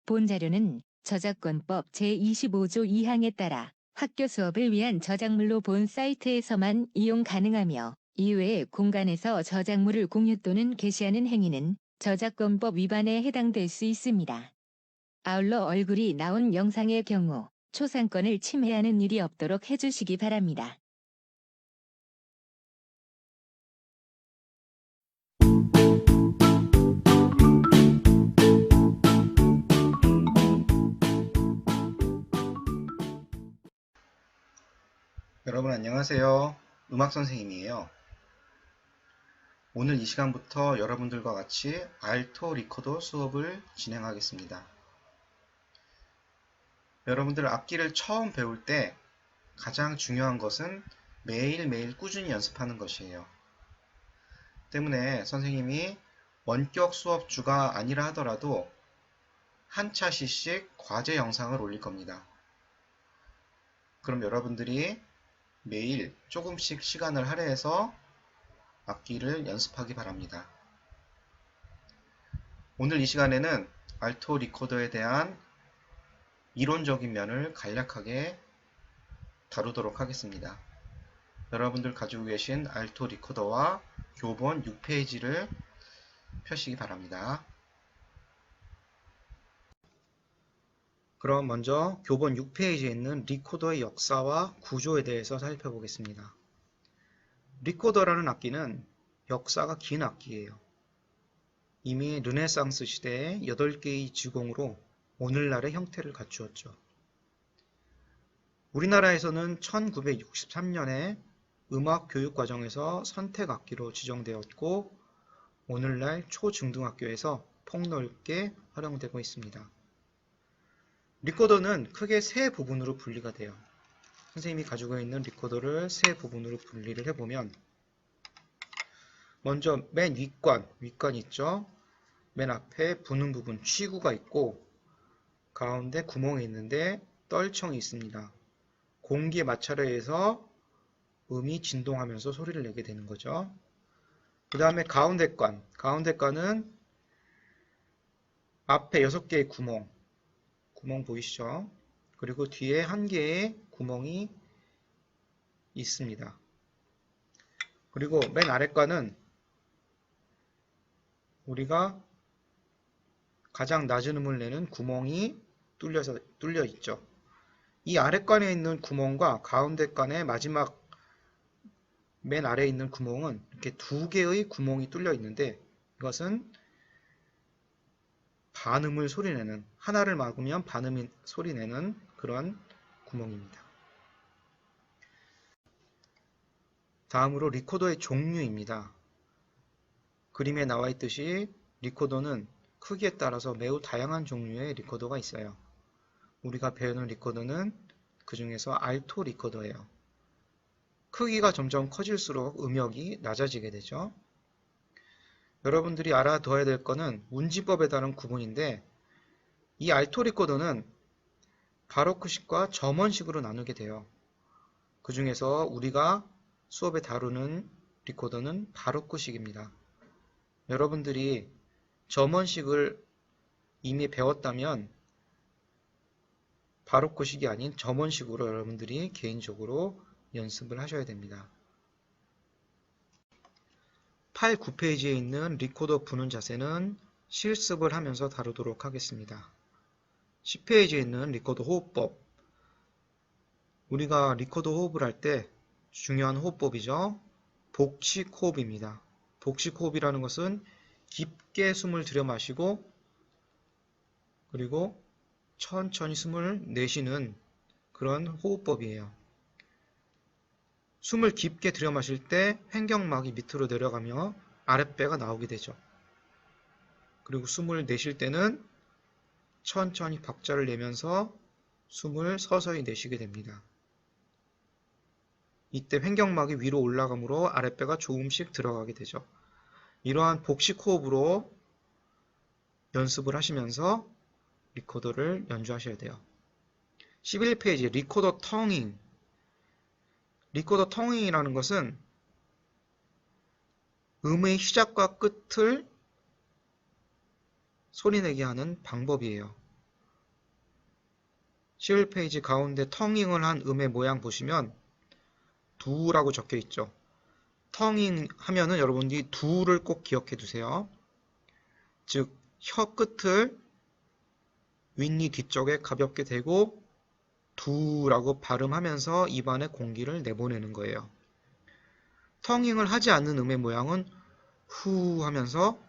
본 자료는 저작권법 제25조 2항에 따라 학교 수업을 위한 저작물로 본 사이트에서만 이용 가능하며 이외의 공간에서 저작물을 공유 또는 게시하는 행위는 저작권법 위반에 해당될 수 있습니다. 아울러 얼굴이 나온 영상의 경우 초상권을 침해하는 일이 없도록 해주시기 바랍니다. 여러분 안녕하세요. 음악선생님이에요. 오늘 이 시간부터 여러분들과 같이 알토 리코더 수업을 진행하겠습니다. 여러분들 악기를 처음 배울 때 가장 중요한 것은 매일매일 꾸준히 연습하는 것이에요. 때문에 선생님이 원격 수업주가 아니라 하더라도 한 차시씩 과제 영상을 올릴 겁니다. 그럼 여러분들이 매일 조금씩 시간을 할애해서 악기를 연습하기 바랍니다. 오늘 이 시간에는 알토 리코더에 대한 이론적인 면을 간략하게 다루도록 하겠습니다. 여러분들 가지고 계신 알토 리코더와 교본 6페이지를 펴시기 바랍니다. 그럼 먼저 교본 6페이지에 있는 리코더의 역사와 구조에 대해서 살펴보겠습니다. 리코더라는 악기는 역사가 긴 악기예요. 이미 르네상스 시대에 8개의 지공으로 오늘날의 형태를 갖추었죠. 우리나라에서는 1963년에 음악교육과정에서 선택악기로 지정되었고 오늘날 초중등학교에서 폭넓게 활용되고 있습니다. 리코더는 크게 세 부분으로 분리가 돼요. 선생님이 가지고 있는 리코더를 세 부분으로 분리를 해보면 먼저 맨 윗관 있죠? 맨 앞에 부는 부분 취구가 있고 가운데 구멍이 있는데 떨청이 있습니다. 공기의 마찰에 의해서 음이 진동하면서 소리를 내게 되는 거죠. 그 다음에 가운데관은 앞에 6개의 구멍 보이시죠? 그리고 뒤에 1개의 구멍이 있습니다. 그리고 맨 아래관은 우리가 가장 낮은 음을 내는 구멍이 뚫려 있죠. 이 아래관에 있는 구멍과 가운데관의 마지막 맨 아래에 있는 구멍은 이렇게 2개의 구멍이 뚫려 있는데 이것은 반음을 소리내는, 하나를 막으면 반음이 소리내는 그런 구멍입니다. 다음으로 리코더의 종류입니다. 그림에 나와 있듯이 리코더는 크기에 따라서 매우 다양한 종류의 리코더가 있어요. 우리가 배우는 리코더는 그 중에서 알토 리코더예요. 크기가 점점 커질수록 음역이 낮아지게 되죠. 여러분들이 알아둬야 될 거는 운지법에 따른 구분인데 이 알토 리코더는 바로크식과 점원식으로 나누게 돼요. 그 중에서 우리가 수업에 다루는 리코더는 바로크식입니다. 여러분들이 점원식을 이미 배웠다면 바로크식이 아닌 점원식으로 여러분들이 개인적으로 연습을 하셔야 됩니다. 8, 9페이지에 있는 리코더 부는 자세는 실습을 하면서 다루도록 하겠습니다. 10페이지에 있는 리코더 호흡법. 우리가 리코더 호흡을 할 때 중요한 호흡법이죠. 복식 호흡입니다. 복식 호흡이라는 것은 깊게 숨을 들여 마시고 그리고 천천히 숨을 내쉬는 그런 호흡법이에요. 숨을 깊게 들여 마실 때 횡격막이 밑으로 내려가며 아랫배가 나오게 되죠. 그리고 숨을 내쉴 때는 천천히 박자를 내면서 숨을 서서히 내쉬게 됩니다. 이때 횡격막이 위로 올라가므로 아랫배가 조금씩 들어가게 되죠. 이러한 복식 호흡으로 연습을 하시면서 리코더를 연주하셔야 돼요. 11페이지 리코더 텅잉. 리코더 텅잉이라는 것은 음의 시작과 끝을 소리내게 하는 방법이에요. 11페이지 가운데 텅잉을 한 음의 모양 보시면 두라고 적혀 있죠. 텅잉 하면은 여러분들이 두를 꼭 기억해 두세요. 즉, 혀 끝을 윗니 뒤쪽에 가볍게 대고 두라고 발음하면서 입안에 공기를 내보내는 거예요. 텅잉을 하지 않는 음의 모양은 후 하면서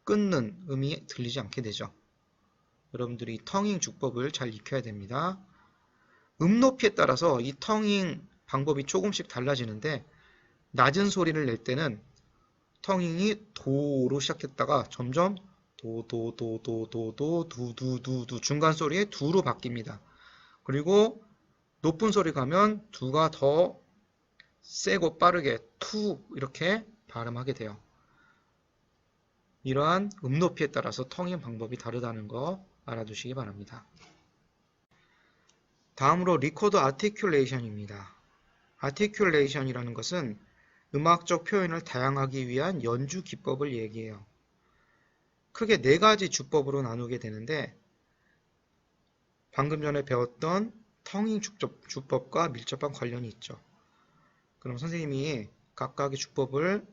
끊는 음이 들리지 않게 되죠. 여러분들이 텅잉 주법을 잘 익혀야 됩니다. 음 높이에 따라서 이 텅잉 방법이 조금씩 달라지는데 낮은 소리를 낼 때는 텅잉이 도로 시작했다가 점점 도도도도도도 두두두두 중간 소리에 두로 바뀝니다. 그리고 높은 소리 가면 두가 더 세고 빠르게 투 이렇게 발음하게 돼요. 이러한 음 높이에 따라서 텅잉 방법이 다르다는 거 알아두시기 바랍니다. 다음으로 리코더 아티큘레이션입니다. 아티큘레이션이라는 것은 음악적 표현을 다양하기 위한 연주 기법을 얘기해요. 크게 네 가지 주법으로 나누게 되는데 방금 전에 배웠던 텅잉 주법과 밀접한 관련이 있죠. 그럼 선생님이 각각의 주법을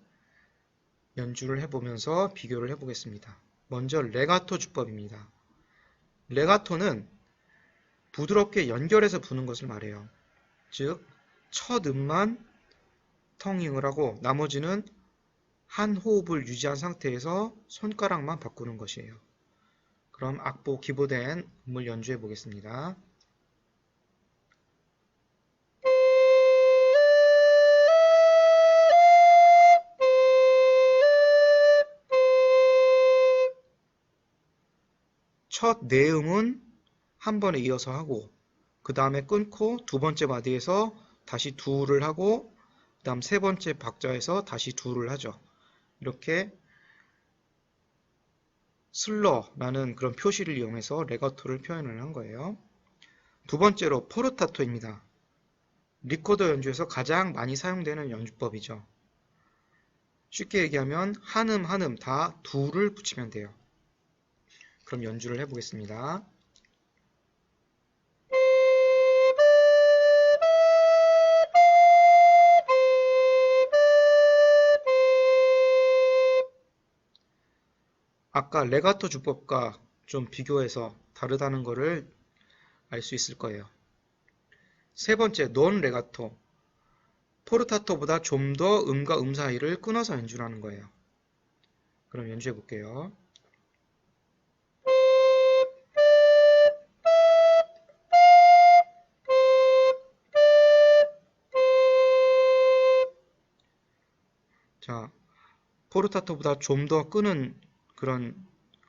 연주를 해보면서 비교를 해보겠습니다. 먼저 레가토 주법입니다. 레가토는 부드럽게 연결해서 부는 것을 말해요. 즉, 첫 음만 텅잉을 하고 나머지는 한 호흡을 유지한 상태에서 손가락만 바꾸는 것이에요. 그럼 악보 기보된 음을 연주해 보겠습니다. 첫 네 음은 한 번에 이어서 하고 그 다음에 끊고 두 번째 마디에서 다시 두를 하고 그 다음 세 번째 박자에서 다시 두를 하죠. 이렇게 슬러라는 그런 표시를 이용해서 레가토를 표현을 한 거예요. 두 번째로 포르타토입니다. 리코더 연주에서 가장 많이 사용되는 연주법이죠. 쉽게 얘기하면 한 음 한 음 다 두를 붙이면 돼요. 그럼 연주를 해보겠습니다. 아까 레가토 주법과 좀 비교해서 다르다는 것을 알 수 있을 거예요. 세 번째, 논 레가토. 포르타토보다 좀 더 음과 음 사이를 끊어서 연주를 하는 거예요. 그럼 연주해 볼게요. 자, 포르타토보다 좀 더 끄는 그런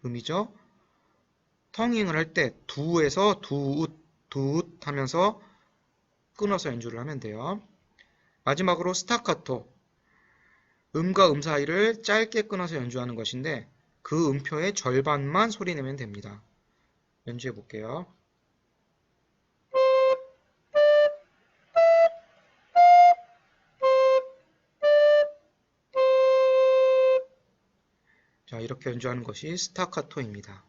음이죠. 텅잉을 할 때 두에서 두웃, 두웃 하면서 끊어서 연주를 하면 돼요. 마지막으로 스타카토. 음과 음 사이를 짧게 끊어서 연주하는 것인데 그 음표의 절반만 소리내면 됩니다. 연주해 볼게요. 자, 이렇게 연주하는 것이 스타카토입니다.